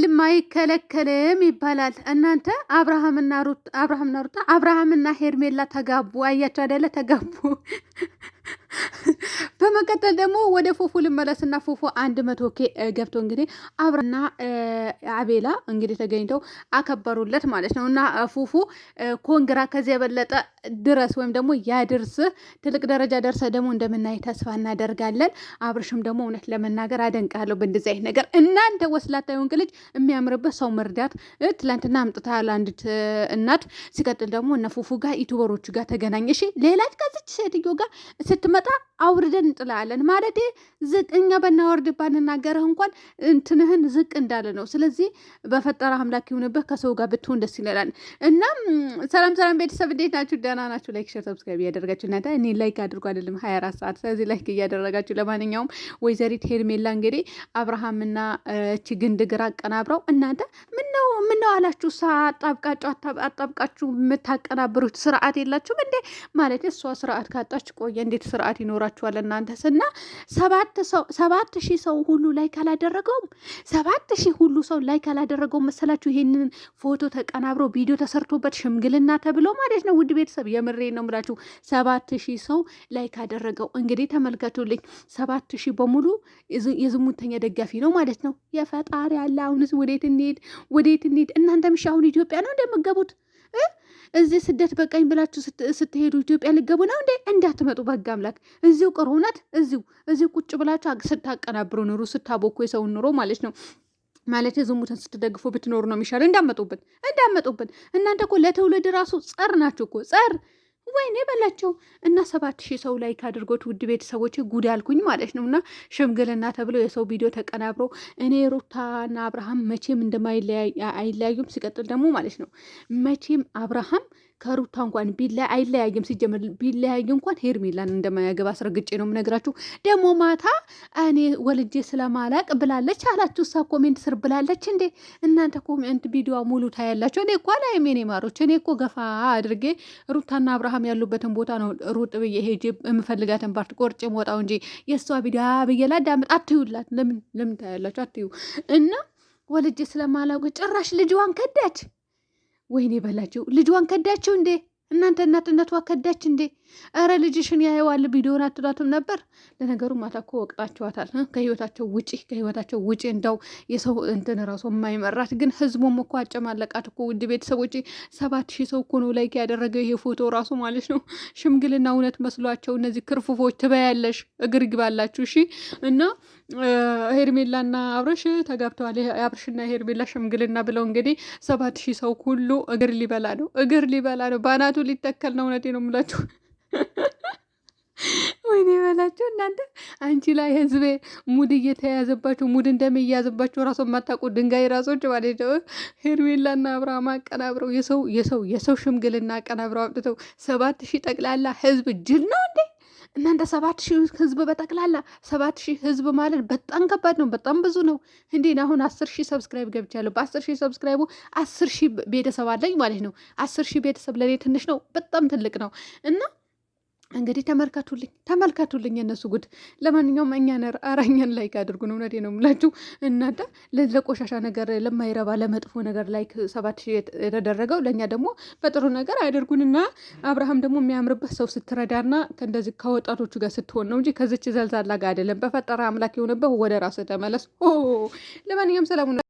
እህልም አይከለከልም ይባላል። እናንተ አብርሃምና ሩታ አብርሃምና ሄርሜላ ተጋቡ። አያቸው አይደለ? ተጋቡ። በመቀጠል ደግሞ ወደ ፉፉ ልመለስና ፉፉ 100K ገብቶ እንግዲህ አብረና አቤላ እንግዲህ ተገኝተው አከበሩለት ማለት ነው። እና ፉፉ ኮንግራ ከዚህ የበለጠ ድረስ ወይም ደግሞ ያድርስ ትልቅ ደረጃ ደርሰ ደግሞ እንደምናይ ተስፋ እናደርጋለን። አብርሽም ደግሞ እውነት ለመናገር አደንቃለሁ በእንደዚህ አይነት ነገር። እናንተ ወስላታ የሆንክ ልጅ የሚያምርበት ሰው መርዳት ትላንትና አምጥታል አንዲት እናት። ሲቀጥል ደግሞ እነ ፉፉ ጋር ዩቱበሮቹ ጋር ተገናኘ። እሺ ሌላ ከዚች ሴትዮ ጋር ስትመጣ አውርደን እንጥላለን ማለት ዝቅ እኛ በናወርድ ባንናገርህ እንኳን እንትንህን ዝቅ እንዳለ ነው። ስለዚህ በፈጠረ አምላክ ይሁንብህ ከሰው ጋር ብትሆን ደስ ይላል። እናም ሰላም ቤተሰብ እንዴት ናችሁ? ደህና ናችሁ? ላይክ ሼር ሰብስክራይብ እያደረጋችሁ እናንተ እኔ ላይክ አድርጎ አይደለም 24 ሰዓት ስለዚህ ላይክ እያደረጋችሁ ለማንኛውም ወይዘሪት ሄርሜላ እንግዲህ አብርሃምና እቺ ግንድግራ አቀናብረው እናንተ ምነው አላችሁ አጣብቃችሁ የምታቀናብሩት ስርዓት የላችሁም እንዴ? ማለት እሷ ስርዓት ካጣች ቆየ እንዴት ስርዓት ይኖራችኋል እናንተ? ስና 7,000 ሰው ሁሉ ላይ ካላደረገውም 7,000 ሁሉ ሰው ላይ ካላደረገውም መሰላችሁ ይሄንን ፎቶ ተቀናብሮ ቪዲዮ ተሰርቶበት ሽምግልና ተብሎ ማለት ነው። ውድ ቤተሰብ የምሬ ነው የምላችሁ 7,000 ሰው ላይ ካደረገው እንግዲህ ተመልከቱልኝ 7,000 በሙሉ የዝሙተኛ ደጋፊ ነው ማለት ነው። የፈጣሪ ያለ አሁንስ ወዴት እንሂድ? እናንተ ምሽ አሁን ኢትዮጵያ ነው እንደምትገቡት? እዚህ ስደት በቃኝ ብላችሁ ስትሄዱ ኢትዮጵያ ልገቡ ነው እንዴ? እንዳትመጡ በህግ አምላክ እዚሁ ቅር እውነት እዚሁ ቁጭ ብላችሁ ስታቀናብሩ ኑሩ፣ ስታቦኩ የሰውን ኑሮ ማለት ነው። ማለት ዝሙትን ስትደግፉ ብትኖሩ ነው የሚሻለው። እንዳመጡብን እናንተ እኮ ለትውልድ ራሱ ጸር ናችሁ እኮ ጸር። ወይኔ በላቸው እና 7,000 ሰው ላይ ካድርጎት ውድ ቤተሰቦች ጉድ ያልኩኝ ማለት ነው። እና ሽምግልና ተብሎ የሰው ቪዲዮ ተቀናብሮ እኔ ሩታና አብርሃም መቼም አይለያዩም። ሲቀጥል ደግሞ ማለት ነው መቼም አብርሃም ከሩታ እንኳን አይለያይም። ሲጀምር ቢለያይ እንኳን ሄርሜላን እንደማያገባ አስረግጬ ነው የምነግራችሁ። ደግሞ ማታ እኔ ወልጄ ስለማላቅ ብላለች አላችሁ። እሳ ኮሜንት ስር ብላለች እንዴ እናንተ ኮሜንት ቪዲዮ ሙሉ ታያላችሁ። እኔ እኮ አላይም የኔ ማሮች። እኔ እኮ ገፋ አድርጌ ሩታና አብርሃም ያሉበትን ቦታ ነው ሩጥ ብዬ ሄጄ የምፈልጋትን ፓርት ቆርጬ ወጣው እንጂ የእሷ ቪዲዮ ብዬ ላዳምጥ አትዩላት። ለምን ታያላችሁ? አትዩ እና ወልጄ ስለማላውቅ ጭራሽ ልጅዋን ከዳች። ወይኔ በላቸው ልጅዋን ከዳችው እንዴ እናንተ እናትነቷ ከዳች እንዴ? ኧረ ልጅሽን ያየዋል ቪዲዮን አትሏትም ነበር? ለነገሩ ማታ እኮ ወቅጣችኋታል። ከህይወታቸው ውጪ እንዳው የሰው እንትን ራሱ የማይመራት ግን ህዝቡም እኮ አጨማለቃት እኮ ውድ ቤተሰቦች 7,000 ሰው እኮ ነው ላይክ ያደረገው ይሄ ፎቶ ራሱ ማለት ነው። ሽምግልና እውነት መስሏቸው እነዚህ ክርፉፎች ትበያለሽ እግር ግባላችሁ። እሺ እና ሄርሜላና አብርሽ ተጋብተዋል። አብርሽና ሄርሜላ ሽምግልና ብለው እንግዲህ 7,000 ሰው ሁሉ እግር ሊበላ ነው በአናቱ ሊተከል ነው። እውነቴ ነው የምላችሁ። ወይኔ በላቸው እናንተ አንቺ ላይ ህዝቤ ሙድ እየተያዘባቸው ሙድ እንደሚያዝባቸው ራሱ የማታውቁ ድንጋይ ራሶች ማለት ነው። ሄርሜላና አብርሃም አቀናብረው የሰው ሽምግልና አቀናብረው አምጥተው 7,000 ጠቅላላ ህዝብ ጅል ነው እንዴ እናንተ? 7,000 ህዝብ በጠቅላላ 7,000 ህዝብ ማለት በጣም ከባድ ነው። በጣም ብዙ ነው እንዴ። አሁን 10,000 ሰብስክራይብ ገብቻለሁ። በ10,000 ሰብስክራይቡ 10,000 ቤተሰብ አለኝ ማለት ነው። 10,000 ቤተሰብ ለእኔ ትንሽ ነው፣ በጣም ትልቅ ነው። እና እንግዲህ ተመልከቱልኝ የነሱ ጉድ። ለማንኛውም እኛን ላይክ አድርጉን። እውነቴ ነው የምላችሁ እናንተ ለቆሻሻ ነገር ለማይረባ ለመጥፎ ነገር ላይክ 7,000 የተደረገው ለእኛ ደግሞ በጥሩ ነገር አያደርጉንና አብርሃም ደግሞ የሚያምርበት ሰው ስትረዳና ከእንደዚህ ከወጣቶቹ ጋር ስትሆን ነው እንጂ ከዚች ዘልዛላ ጋር አይደለም። በፈጠረ አምላክ የሆነበት ወደ ራስ ተመለስ። ለማንኛውም ሰላሙ